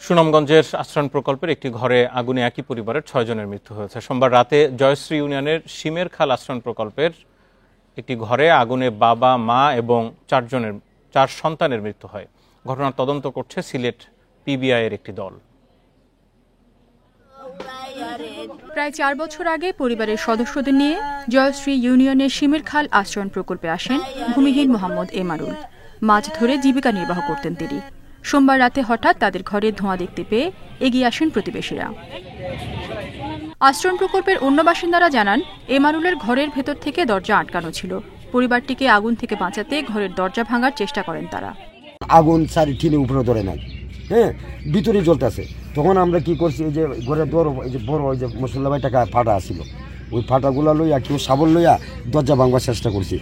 সুনামগঞ্জের আশ্রয়ণ প্রকল্পের একটি ঘরে আগুনে একই পরিবারের 6 জনের মৃত্যু হয়েছে। সোমবার রাতে জয়শ্রী ইউনিয়নের শিমের খাল আশ্রয়ণ প্রকল্পের একটি ঘরে আগুনে বাবা, মা এবং 4 সন্তানের মৃত্যু হয়। ঘটনার তদন্ত করছে সিলেট পিবিআই এর একটি দল। প্রায় 4 বছর আগে পরিবারের সদস্যদের নিয়ে জয়শ্রী ইউনিয়নের শিমের খাল আশ্রয়ণ প্রকল্পে আসেন ভূমিহীন মোহাম্মদ এমারুল। মাছ ধরে জীবিকা নির্বাহ করতেন তিনি। সোমবার রাতে হঠাৎ তাদের ঘরে ধোঁয়া দেখতে পেয়ে এগিয়ে আসেন প্রতিবেশীরা। আশ্রয়ণ প্রকল্পের অন্য বাসিন্দারা জানান, এমারুলের ঘরের ভেতর থেকে দরজা আটকানো ছিল। পরিবারটিকে আগুন থেকে বাঁচাতে ঘরের দরজা ভাঙার চেষ্টা করেন তারা। আগুন সারি ঠিনে উপরে ধরে নাই, ভিতরে জ্বলতেছে। তখন আমরা কি করছি, এই যে ঘরের দর এই যে বড় ওই যে মশলা টাকা ফাটা আসছিল, ওই ফাটাগুলা লইয়া কেউ সাবল লইয়া দরজা ভাঙবার চেষ্টা করছি।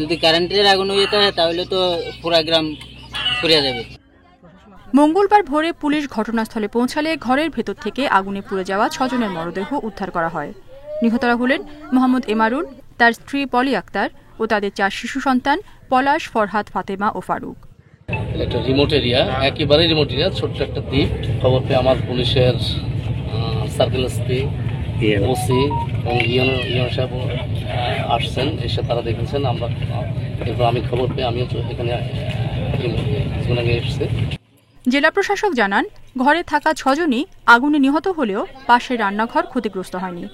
যদি কারেন্টের আগুন হয়ে যায় তাহলে তো পুরা গ্রাম পুড়ে যাবে। মঙ্গলবার ভোরে পুলিশ ঘটনাস্থলে পৌঁছালে ঘরের ভেতর থেকে আগুনে পুড়ে যাওয়া 6 জনের মরদেহ উদ্ধার করা হয়। নিহতরা হলেন মোহাম্মদ এমারুল, তার স্ত্রী পলি আক্তার ও তাদের 4 শিশু সন্তান পলাশ, ফরহাদ, ফাতেমা ও ফারুক। একটা রিমোট এরিয়া, একেবারে রিমোট এরিয়া, ছোট্ট একটা দ্বীপ। খবর পেয়ে আমার পুলিশের সার্কেল এসপি, ওসি এবং ইউনো সাহেব আসছেন, এসে তারা দেখেছেন। এরপর আমি খবর পেয়ে আমিও এখানে এসেছি। জেলা প্রশাসক জানান, ঘরে থাকা 6 জনই আগুনে নিহত হলেও পাশের রান্নাঘর ক্ষতিগ্রস্ত হয়নি।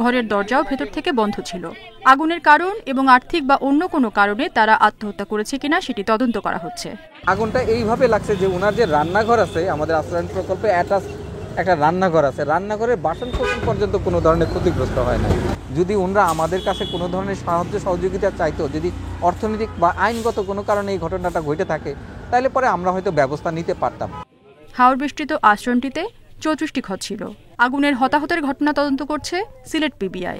ঘরের দরজাও ভেতর থেকে বন্ধ ছিল। আগুনের কারণ এবং আর্থিক বা অন্য কোনো কারণে তারা আত্মহত্যা করেছে কিনা সেটি তদন্ত করা হচ্ছে। আগুনটা এইভাবে লাগছে যে ওনার যে রান্নাঘর আছে, আমাদের আশ্রয়ণ প্রকল্পে অ্যাটাচ একটা রান্নাঘর আছে, রান্নাঘরের বাসন কোসন পর্যন্ত কোনো ধরনের ক্ষতিগ্রস্ত হয় না। যদি ওনারা আমাদের কাছে কোনো ধরনের সাহায্য সহযোগিতা চাইতো, যদি অর্থনৈতিক বা আইনগত কোনো কারণে এই ঘটনাটা ঘটে থাকে, তাহলে পরে আমরা হয়তো ব্যবস্থা নিতে পারতাম। হাওর বেষ্টিত আশ্রয়ণটিতে 34টি ঘর ছিল। আগুনের হতাহতের ঘটনা তদন্ত করছে সিলেট পিবিআই।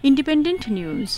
Independent news.